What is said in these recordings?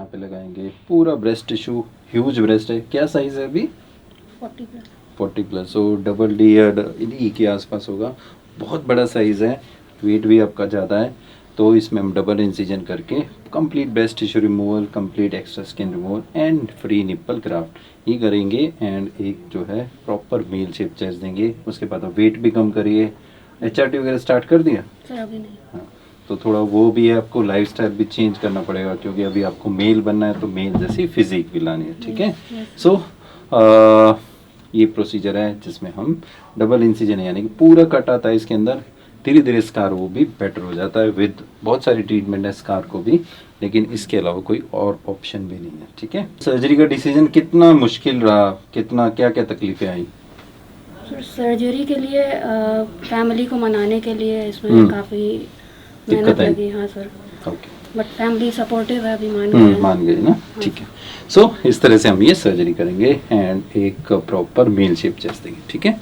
यहाँ पे लगाएंगे पूरा ब्रेस्ट टिश्यू, ह्यूज ब्रेस्ट है। क्या साइज़ है अभी? 40+, सो डबल डी या ई के आसपास होगा। बहुत बड़ा साइज़ है, वेट भी आपका ज़्यादा है, तो इसमें हम डबल इंसिजन करके complete breast tissue removal, complete extra skin removal and free nipple graft ये करेंगे। एंड एक जो है प्रॉपर मील शेप चेस्ट देंगे। उसके बाद वेट भी कम करिए। HRT वगैरह स्टार्ट कर दिया? सर अभी नहीं। हाँ, तो थोड़ा वो भी है, आपको लाइफस्टाइल भी चेंज करना पड़ेगा क्योंकि अभी आपको मेल बनना है, तो मेल जैसी फिजिक भी लानी है, ठीक है। सो ये प्रोसीजर है जिसमें हम डबल इंसिजन यानी कि पूरा कट आता है इसके अंदर। धीरे धीरे स्कार वो भी बेटर हो जाता है विद बहुत सारी ट्रीटमेंट है स्कार को भी, लेकिन इसके अलावा कोई और ऑप्शन भी नहीं है, ठीक है। सर्जरी का डिसीजन कितना मुश्किल रहा, कितना क्या क्या तकलीफें आई? सर सर्जरी के लिए फैमिली को मनाने के लिए इसमें काफ़ी मेहनत लगी। हाँ sir, okay, but family supportive है, अभी मान गए ना, ठीक है। सो इस तरह से हम ये सर्जरी करेंगे एंड एक प्रॉपर मील शेप चेस्ट देंगे, ठीक है।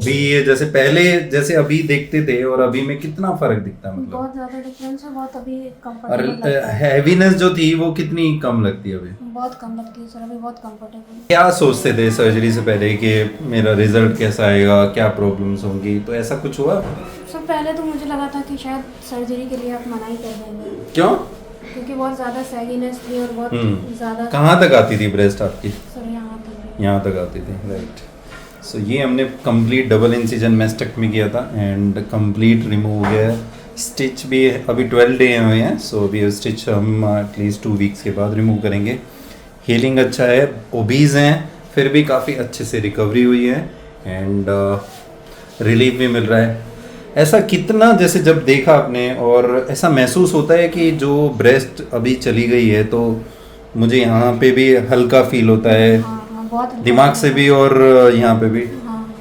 भी ये जैसे पहले जैसे अभी देखते थे और अभी में कितना फर्क दिखता है? मतलब बहुत ज्यादा डिफरेंस है, बहुत अभी और कंफर्टेबल हैवीनेस जो थी वो कितनी कम लगती है अभी? बहुत कम लगती है सर, अभी बहुत कंफर्टेबल। क्या सोचते थे सर्जरी से पहले कि मेरा रिजल्ट कैसा आएगा, क्या प्रॉब्लम्स होंगी, तो ऐसा कुछ हुआ? सर पहले तो मुझे लगा था कि शायद सर्जरी के लिए आप मना ही कर देंगे। क्यों? क्योंकि बहुत ज़्यादा सैगीनेस थी और बहुत ज़्यादा। कहाँ तक आती थी ब्रेस्ट आपकी? सर यहाँ तक आती थी, राइट। सो ये हमने कंप्लीट डबल इंसिजन मेस्टेक्टमी किया था एंड कंप्लीट रिमूव हो गया है। स्टिच भी अभी 12 डे हुए हैं, सो अभी स्टिच हम एटलीस्ट 2 वीक्स के बाद रिमूव करेंगे। हीलिंग अच्छा है, ओबीज हैं फिर भी काफ़ी अच्छे से रिकवरी हुई है एंड रिलीफ भी मिल रहा है। ऐसा कितना जैसे जब देखा आपने और ऐसा महसूस होता है कि जो ब्रेस्ट अभी चली गई है तो मुझे यहाँ पे भी हल्का फील होता है, बहुत दिमाग से भी और यहाँ पे भी। हाँ,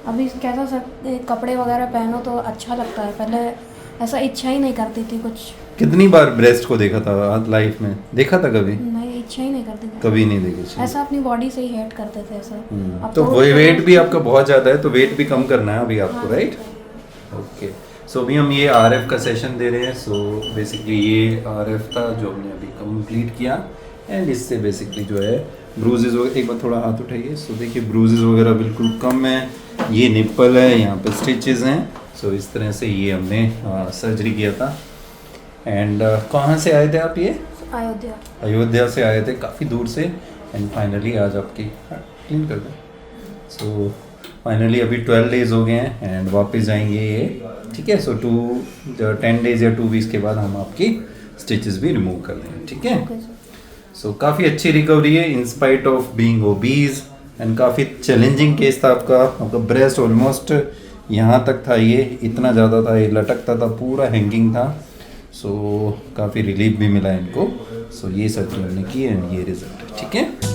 अभी कैसा सर कपड़े वगैरह पहनो तो अच्छा लगता है, पहले ऐसा इच्छा ही नहीं करती थी कुछ। कितनी बार ब्रेस्ट को देखा था लाइफ में? देखा था कभी? नहीं, इच्छा ही नहीं करती थी कभी नहीं देखी ऐसा, अपनी बॉडी से ही हेट करते थे ऐसा। अब तो वही वेट भी आपका बहुत ज़्यादा है, तो वेट भी कम करना है अभी आपको, राइट? ओके, सो अभी हम ये RF का सेशन दे रहे हैं। सो बेसिकली ये RF था जो हमने अभी कंप्लीट किया एंड इससे बेसिकली जो है ब्रूजेज वगैरह, एक बार थोड़ा हाथ उठाइए। सो देखिए ब्रूजेज वगैरह बिल्कुल कम है, ये निप्पल है, यहाँ पे स्टिचेस हैं। सो इस तरह से ये हमने सर्जरी किया था। एंड कहाँ से आए थे आप? ये अयोध्या से आए थे, काफ़ी दूर से। एंड फाइनली आज आपकी क्लीन कर दें। सो फाइनली अभी 12 डेज हो गए हैं एंड वापस जाएंगे ये, ठीक है। सो 10 डेज या 2 वीक्स के बाद हम आपकी स्टिचेस भी रिमूव कर देंगे, ठीक है। सो काफ़ी अच्छी रिकवरी है in spite of being obese and काफ़ी चैलेंजिंग केस था आपका ब्रेस्ट ऑलमोस्ट यहाँ तक था, ये इतना ज़्यादा था, ये लटकता था, पूरा हैंगिंग था। सो काफ़ी रिलीफ भी मिला इनको। सो ये सर्जरी हमने की एंड ये रिजल्ट है, ठीक है।